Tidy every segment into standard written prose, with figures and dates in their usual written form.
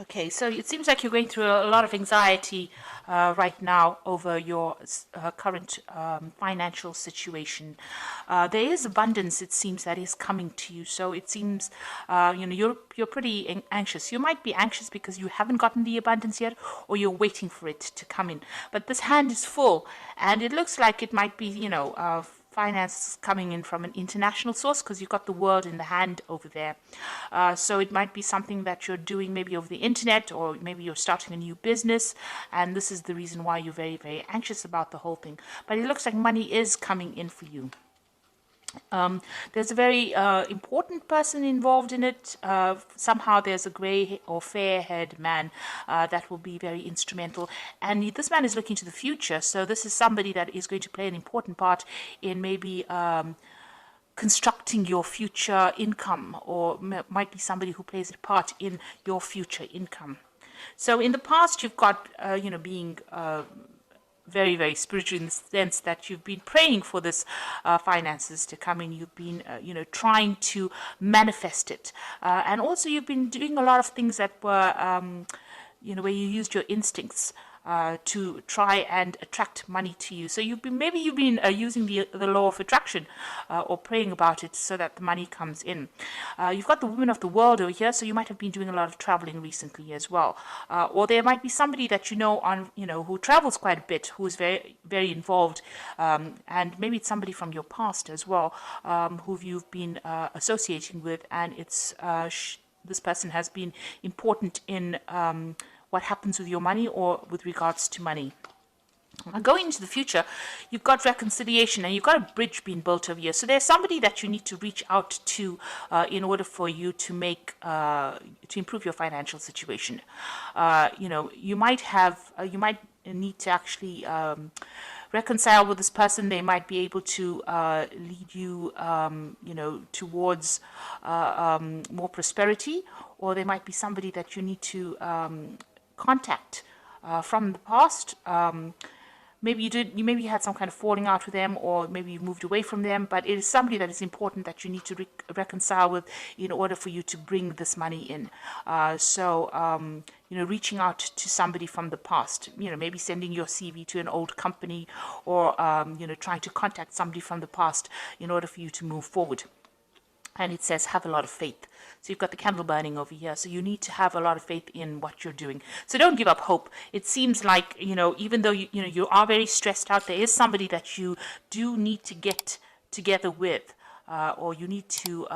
Okay, so it seems like you're going through a lot of anxiety right now over your current financial situation. There is abundance, it seems, that is coming to you. So it seems, you're pretty anxious. You might be anxious because you haven't gotten the abundance yet, or you're waiting for it to come in. But this hand is full, and it looks like it might be, finance coming in from an international source, because you've got the world in the hand over there. So it might be something that you're doing maybe over the internet, or maybe you're starting a new business, and this is the reason why you're very, very anxious about the whole thing. But it looks like money is coming in for you. There's a very important person involved in it. Somehow there's a grey or fair-haired man that will be very instrumental. And this man is looking to the future. So this is somebody that is going to play an important part in maybe constructing your future income, or might be somebody who plays a part in your future income. So in the past, you've got, being very, very spiritual, in the sense that you've been praying for this finances to come in. You've been, trying to manifest it. And also you've been doing a lot of things that were, where you used your instincts to try and attract money to you. So you've been using the law of attraction, or praying about it so that the money comes in. You've got the woman of the world over here, so you might have been doing a lot of traveling recently as well. Or there might be somebody that who travels quite a bit, who is very, very involved, and maybe it's somebody from your past as well, who you've been associating with, and it's this person has been important in what happens with your money, or with regards to money. Going into the future, you've got reconciliation, and you've got a bridge being built over here. So there's somebody that you need to reach out to in order for you to to improve your financial situation. You might need to actually reconcile with this person. They might be able to lead you, towards more prosperity, or there might be somebody that you need to contact from the past. Maybe you had some kind of falling out with them, or maybe you moved away from them, but it is somebody that is important that you need to reconcile with in order for you to bring this money in. Reaching out to somebody from the past, maybe sending your CV to an old company, or, trying to contact somebody from the past in order for you to move forward. And it says, have a lot of faith. So you've got the candle burning over here. So you need to have a lot of faith in what you're doing. So don't give up hope. It seems like, even though you are very stressed out, there is somebody that you do need to get together with. Or you need to,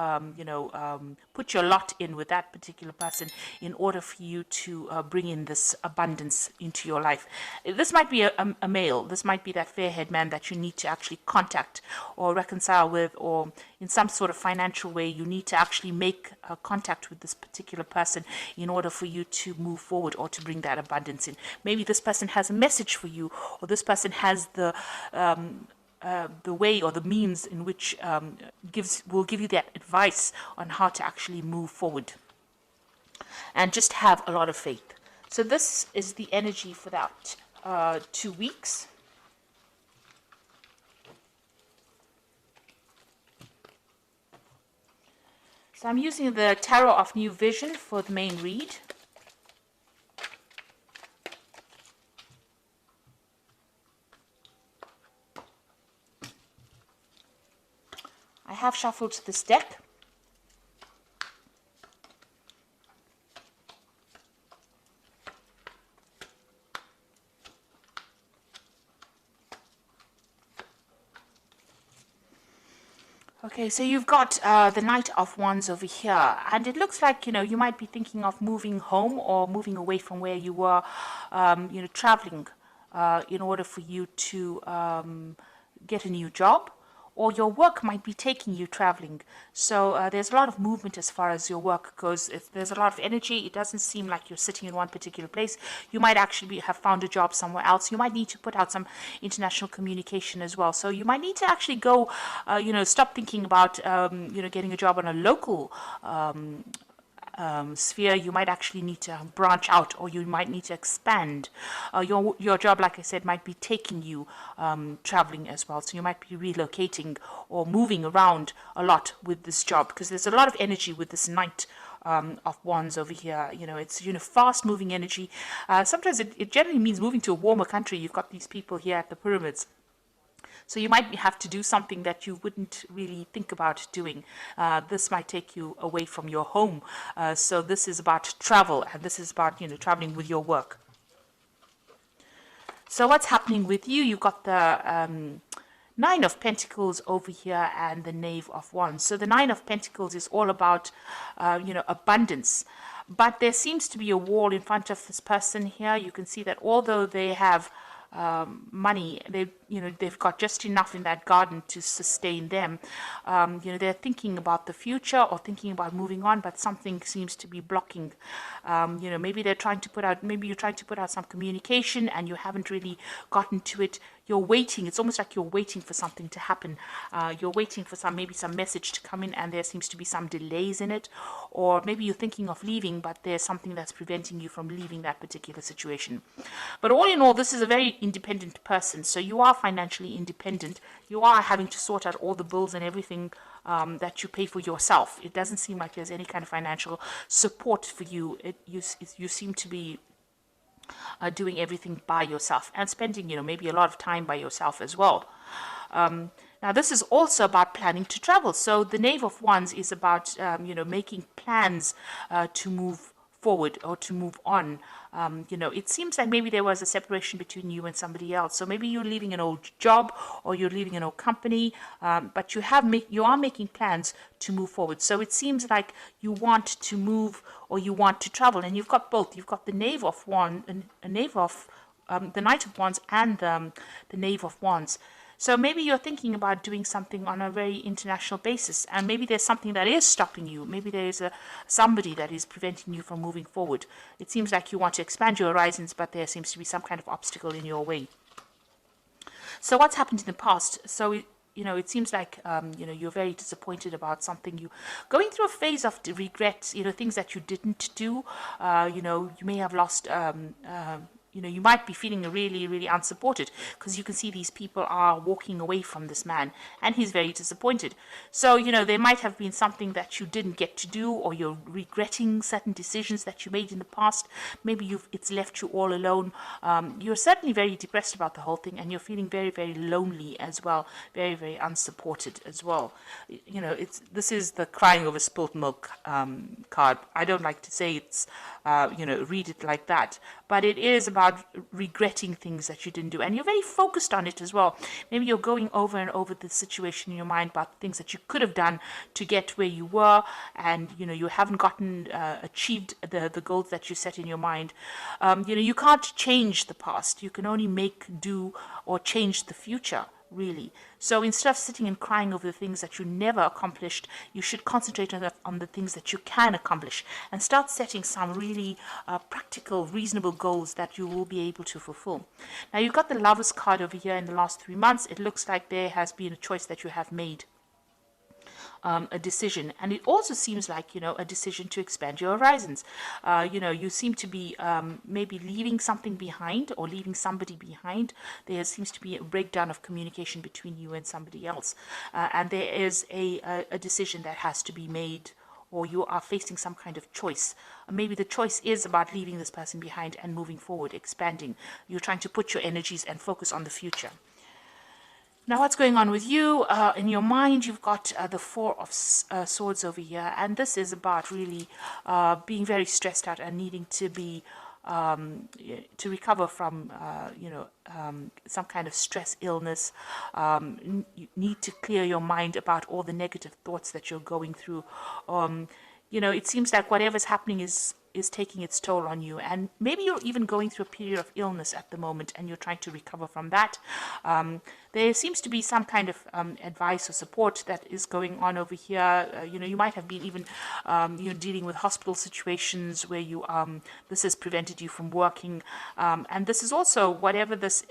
put your lot in with that particular person in order for you to bring in this abundance into your life. This might be a male. This might be that fair-haired man that you need to actually contact or reconcile with, or in some sort of financial way, you need to actually make contact with this particular person in order for you to move forward, or to bring that abundance in. Maybe this person has a message for you, or this person has the way or the means in which will give you that advice on how to actually move forward. And just have a lot of faith. So this is the energy for that 2 weeks. So I'm using the Tarot of New Vision for the main read. I have shuffled this deck. Okay, so you've got the Knight of Wands over here, and it looks like, you might be thinking of moving home, or moving away from where you were, traveling in order for you to get a new job. Or your work might be taking you traveling. So there's a lot of movement as far as your work goes. If there's a lot of energy, it doesn't seem like you're sitting in one particular place. You might actually have found a job somewhere else. You might need to put out some international communication as well. So you might need to actually go, stop thinking about, getting a job on a local sphere. You might actually need to branch out, or you might need to expand. Your job, like I said, might be taking you traveling as well. So you might be relocating or moving around a lot with this job, because there's a lot of energy with this Knight of Wands over here. It's, fast moving energy. Sometimes it generally means moving to a warmer country. You've got these people here at the pyramids. So you might have to do something that you wouldn't really think about doing. This might take you away from your home. So this is about travel, and this is about, traveling with your work. So what's happening with you? You've got the Nine of Pentacles over here and the Knave of Wands. So the Nine of Pentacles is all about, abundance. But there seems to be a wall in front of this person here. You can see that although they have money, they've got just enough in that garden to sustain them. They're thinking about the future or thinking about moving on, but something seems to be blocking. Maybe they're trying to put out, maybe you're trying to put out some communication and you haven't really gotten to it. You're waiting. It's almost like you're waiting for something to happen. You're waiting for maybe some message to come in, and there seems to be some delays in it. Or maybe you're thinking of leaving, but there's something that's preventing you from leaving that particular situation. But all in all, this is a very independent person. So you are financially independent. You are having to sort out all the bills and everything that you pay for yourself. It doesn't seem like there's any kind of financial support for you. You seem to be doing everything by yourself and spending, maybe a lot of time by yourself as well. Now, this is also about planning to travel. So the Knave of Wands is about, making plans to move forward or to move on. It seems like maybe there was a separation between you and somebody else. So maybe you're leaving an old job or you're leaving an old company, but you are making plans to move forward. So it seems like you want to move or you want to travel, and you've got both. You've got the Knave of Wands, the Knight of Wands, and the Knave of Wands. So maybe you're thinking about doing something on a very international basis, and maybe there's something that is stopping you. Maybe there's somebody that is preventing you from moving forward. It seems like you want to expand your horizons, but there seems to be some kind of obstacle in your way. So what's happened in the past? So it seems like you're very disappointed about something. You going through a phase of regret. Things that you didn't do. You may have lost. You might be feeling really, really unsupported because you can see these people are walking away from this man and he's very disappointed. So, there might have been something that you didn't get to do, or you're regretting certain decisions that you made in the past. Maybe it's left you all alone. You're certainly very depressed about the whole thing, and you're feeling very, very lonely as well, very, very unsupported as well. This is the crying over spilt milk card. I don't like to say it's, read it like that, but it is about regretting things that you didn't do, and you're very focused on it as well. Maybe you're going over and over the situation in your mind about things that you could have done to get where you were, and you haven't gotten achieved the goals that you set in your mind. You can't change the past. You can only make do or change the future, really. So instead of sitting and crying over the things that you never accomplished, you should concentrate on the things that you can accomplish and start setting some really practical, reasonable goals that you will be able to fulfill. Now, you've got the Lovers card over here. In the last 3 months, it looks like there has been a choice that you have made. A decision, and it also seems like a decision to expand your horizons. You seem to be maybe leaving something behind or leaving somebody behind. There seems to be a breakdown of communication between you and somebody else, and there is a decision that has to be made, or you are facing some kind of choice. Maybe the choice is about leaving this person behind and moving forward, expanding. You're trying to put your energies and focus on the future. Now, what's going on with you? In your mind, you've got the Four of Swords over here, and this is about really being very stressed out and needing to be to recover from some kind of stress, illness. You need to clear your mind about all the negative thoughts that you're going through. It seems like whatever's happening is taking its toll on you, and maybe you're even going through a period of illness at the moment and you're trying to recover from that. There seems to be some kind of advice or support that is going on over here. You might have been even dealing with hospital situations where this has prevented you from working, and this is also, whatever this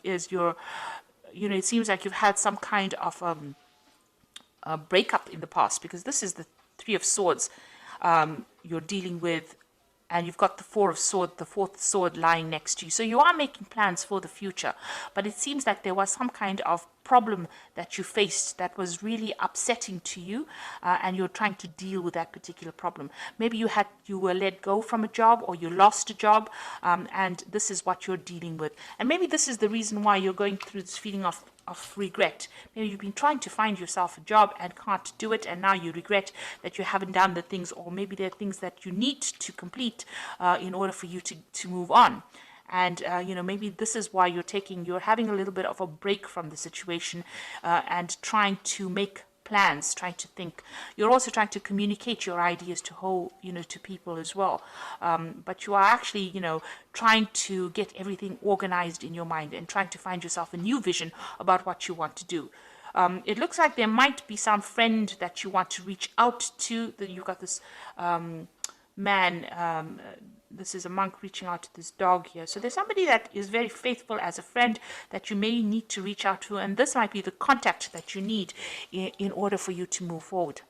is, it seems like you've had some kind of a breakup in the past, because this is the Three of Swords. You're dealing with and you've got the Four of Swords, the fourth sword lying next to you. So you are making plans for the future, but it seems like there was some kind of problem that you faced that was really upsetting to you, and you're trying to deal with that particular problem. Maybe you were let go from a job, or you lost a job, and this is what you're dealing with. And maybe this is the reason why you're going through this feeling of regret. Maybe you've been trying to find yourself a job and can't do it, and now you regret that you haven't done the things, or maybe there are things that you need to complete in order for you to move on. And maybe this is why you're having a little bit of a break from the situation, and trying to make plans, trying to think. You're also trying to communicate your ideas to people as well. But you are actually, trying to get everything organized in your mind and trying to find yourself a new vision about what you want to do. It looks like there might be some friend that you want to reach out to. That you've got this man. This is a monk reaching out to this dog here. So there's somebody that is very faithful as a friend that you may need to reach out to, and this might be the contact that you need in order for you to move forward.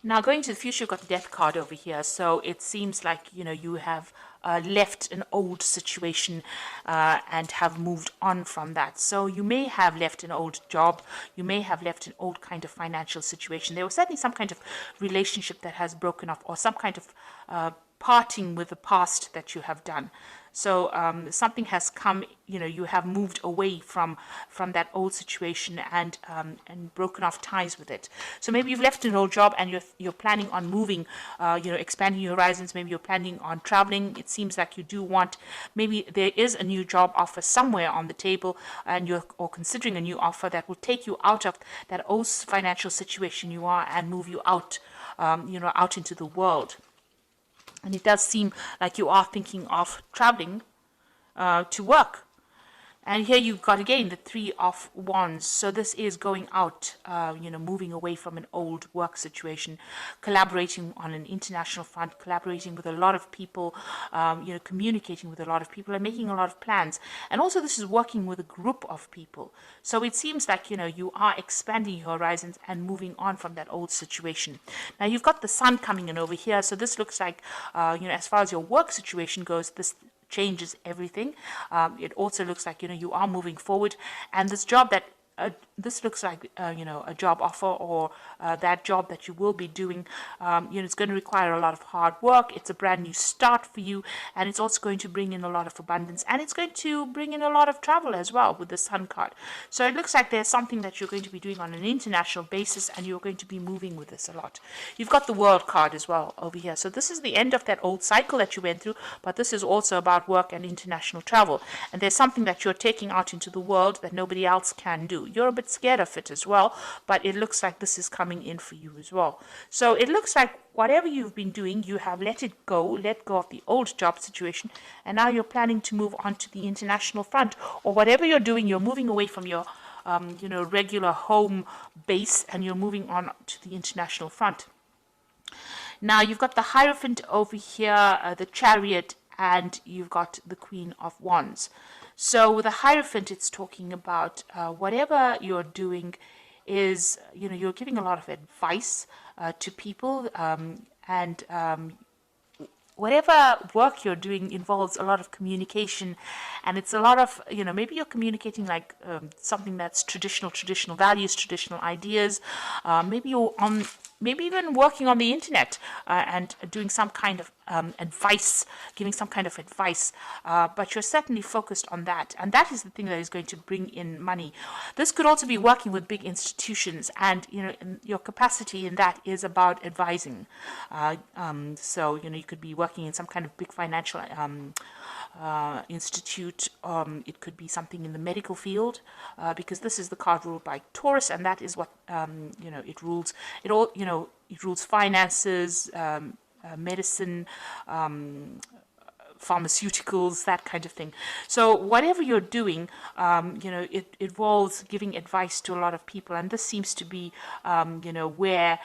Now, going to the future, you've got the Death card over here. So it seems like, you have left an old situation and have moved on from that. So you may have left an old job. You may have left an old kind of financial situation. There was certainly some kind of relationship that has broken off, or some kind of parting with the past that you have done. So something has come, you have moved away from that old situation and broken off ties with it. So maybe you've left an old job and you're planning on moving, expanding your horizons. Maybe you're planning on traveling. It seems like you do want, maybe there is a new job offer somewhere on the table, and you're considering a new offer that will take you out of that old financial situation you are and move you out, out into the world. And it does seem like you are thinking of traveling to work. And here you've got, again, the Three of Wands. So this is going out, moving away from an old work situation, collaborating on an international front, collaborating with a lot of people, communicating with a lot of people and making a lot of plans. And also this is working with a group of people. So it seems like, you are expanding your horizons and moving on from that old situation. Now you've got the Sun coming in over here. So this looks like, as far as your work situation goes, this changes everything. It also looks like you are moving forward, and this job that this looks like a job offer, or that job that you will be doing, it's going to require a lot of hard work. It's a brand new start for you, and it's also going to bring in a lot of abundance, and it's going to bring in a lot of travel as well with the Sun card. So it looks like there's something that you're going to be doing on an international basis, and you're going to be moving with this a lot. You've got the World card as well over here. So this is the end of that old cycle that you went through, but this is also about work and international travel, and there's something that you're taking out into the world that nobody else can do. You're a bit scared of it as well, but it looks like this is coming in for you as well. So it looks like whatever you've been doing, you have let go of the old job situation, and now you're planning to move on to the international front, or whatever you're doing, you're moving away from your regular home base, and you're moving on to the international front. Now you've got the Hierophant over here, the Chariot, and you've got the Queen of Wands. So with the Hierophant, it's talking about whatever you're doing is, you're giving a lot of advice to people, and whatever work you're doing involves a lot of communication, and it's a lot of, maybe you're communicating like something that's traditional values, traditional ideas. Maybe you're maybe even working on the internet and doing some kind of advice, giving some kind of advice, but you're certainly focused on that, and that is the thing that is going to bring in money. This could also be working with big institutions, and your capacity in that is about advising. So you could be working in some kind of big financial institute. It could be something in the medical field, because this is the card ruled by Taurus, and that is what it rules. It rules finances, medicine, pharmaceuticals, that kind of thing. So whatever you're doing, it involves giving advice to a lot of people, and this seems to be, where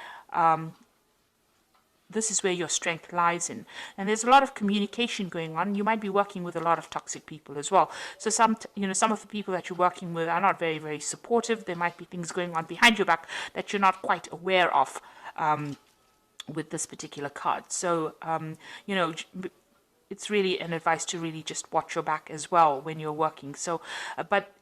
this is where your strength lies in. And there's a lot of communication going on. You might be working with a lot of toxic people as well. So some of the people that you're working with are not very, very supportive. There might be things going on behind your back that you're not quite aware of. with this particular card. So, you know, it's really an advice to really just watch your back as well when you're working. So, but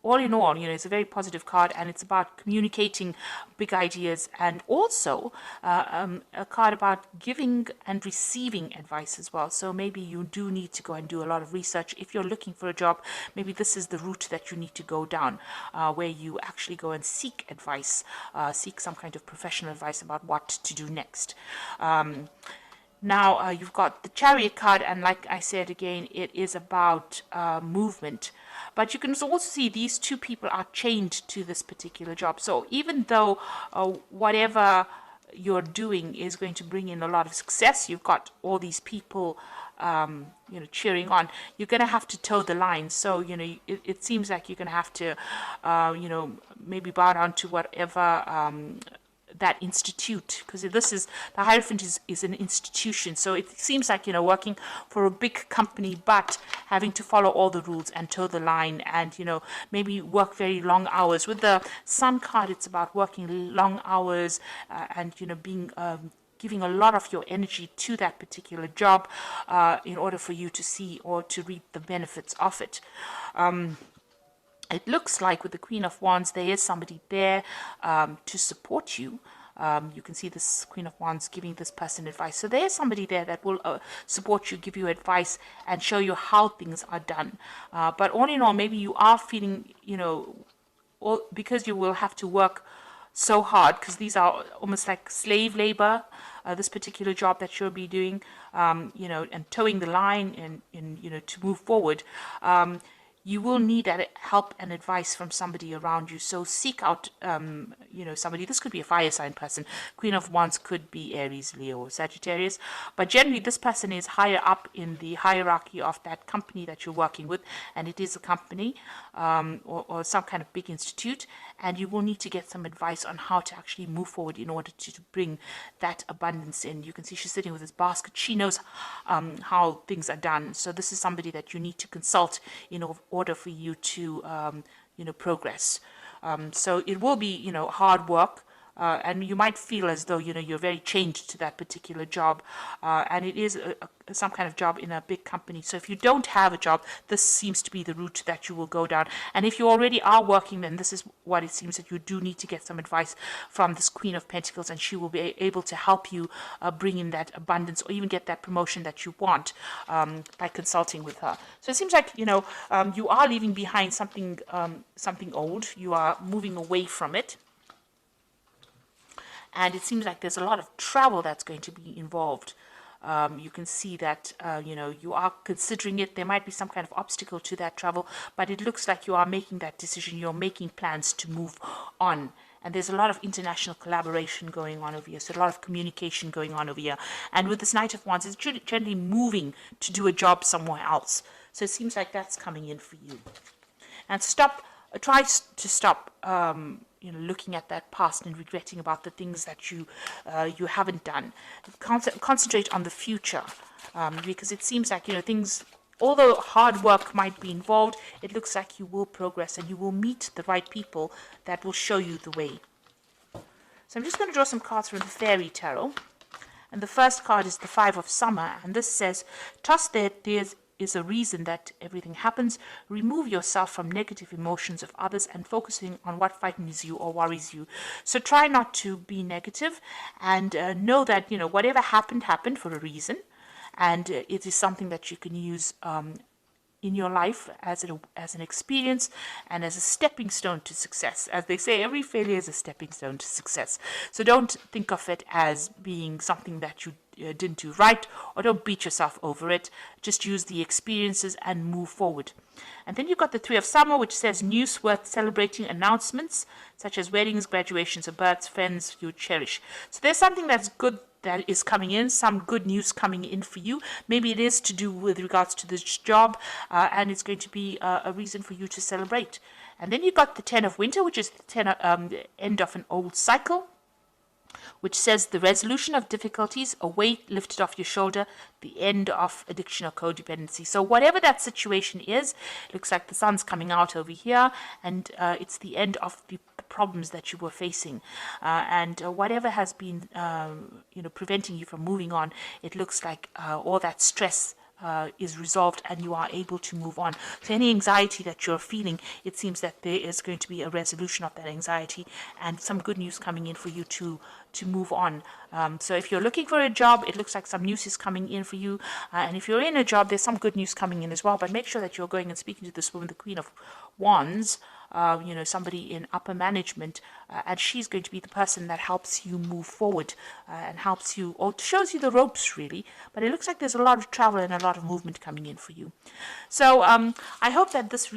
all in all, you know, it's a very positive card, and it's about communicating big ideas, and also a card about giving and receiving advice as well. So maybe you do need to go and do a lot of research. If you're looking for a job, maybe this is the route that you need to go down, where you actually go and seek advice, seek some kind of professional advice about what to do next. Now, you've got the Chariot card, and like I said again, it is about movement. But you can also see these two people are chained to this particular job. So even though whatever you're doing is going to bring in a lot of success, you've got all these people you know, cheering on, you're going to have to toe the line. So, you know, it seems like you're going to have to, you know, maybe bow down to whatever that institute, because this is, the Hierophant is an institution. So it seems like, you know, working for a big company, but having to follow all the rules and toe the line, and, you know, maybe work very long hours. With the Sun card, it's about working long hours, and, you know, being giving a lot of your energy to that particular job in order for you to see or to reap the benefits of it. It looks like with the Queen of Wands, there is somebody there to support you. You can see this Queen of Wands giving this person advice. So there's somebody there that will support you, give you advice, and show you how things are done. But all in all, maybe you are feeling, you know, because you will have to work so hard, because these are almost like slave labor, this particular job that you'll be doing, you know, and towing the line and you know, to move forward. You will need that help and advice from somebody around you. So seek out, you know, somebody. This could be a fire sign person. Queen of Wands could be Aries, Leo, or Sagittarius. But generally, this person is higher up in the hierarchy of that company that you're working with. And it is a company or some kind of big institute. And you will need to get some advice on how to actually move forward in order to bring that abundance in. You can see she's sitting with this basket. She knows how things are done. So this is somebody that you need to consult in order for you to, you know, progress. So it will be, you know, hard work. And you might feel as though, you know, you're very chained to that particular job. And it is some kind of job in a big company. So if you don't have a job, this seems to be the route that you will go down. And if you already are working, then this is what it seems that you do need to get some advice from this Queen of Pentacles, and she will be able to help you bring in that abundance, or even get that promotion that you want by consulting with her. So it seems like, you know, you are leaving behind something, something old. You are moving away from it. And it seems like there's a lot of travel that's going to be involved. You can see that, you know, you are considering it. There might be some kind of obstacle to that travel, but it looks like you are making that decision. You're making plans to move on. And there's a lot of international collaboration going on over here. So a lot of communication going on over here. And with this Knight of Wands, it's generally moving to do a job somewhere else. So it seems like that's coming in for you. And try to stop, you know, looking at that past and regretting about the things that you haven't done. Concentrate on the future, because it seems like, you know, things, although hard work might be involved, it looks like you will progress and you will meet the right people that will show you the way. So I'm just going to draw some cards from the Fairy Tarot. And the first card is the Five of Summer, and this says, trust that there's is a reason that everything happens. Remove yourself from negative emotions of others and focusing on what frightens you or worries you. So try not to be negative, and know that, you know, whatever happened for a reason, and it is something that you can use in your life as an experience and as a stepping stone to success. As they say, every failure is a stepping stone to success. So don't think of it as being something that you didn't do right, or don't beat yourself over it. Just use the experiences and move forward. And then you've got the Three of Summer, which says news worth celebrating, announcements such as weddings, graduations, or births, friends you cherish. So there's something that's good that is coming in, some good news coming in for you. Maybe it is to do with regards to this job, and it's going to be a reason for you to celebrate. And then you've got the Ten of Winter, which is the end of an old cycle, which says the resolution of difficulties, a weight lifted off your shoulder, the end of addiction or codependency. So whatever that situation is, looks like the sun's coming out over here, and it's the end of the problems that you were facing, and whatever has been preventing you from moving on, it looks like all that stress is resolved and you are able to move on. So any anxiety that you're feeling, it seems that there is going to be a resolution of that anxiety and some good news coming in for you to move on. So if you're looking for a job, it looks like some news is coming in for you. And if you're in a job, there's some good news coming in as well. But make sure that you're going and speaking to this woman, the Queen of Wands, somebody in upper management, and she's going to be the person that helps you move forward and helps you, or shows you the ropes really. But it looks like there's a lot of travel and a lot of movement coming in for you. So I hope that this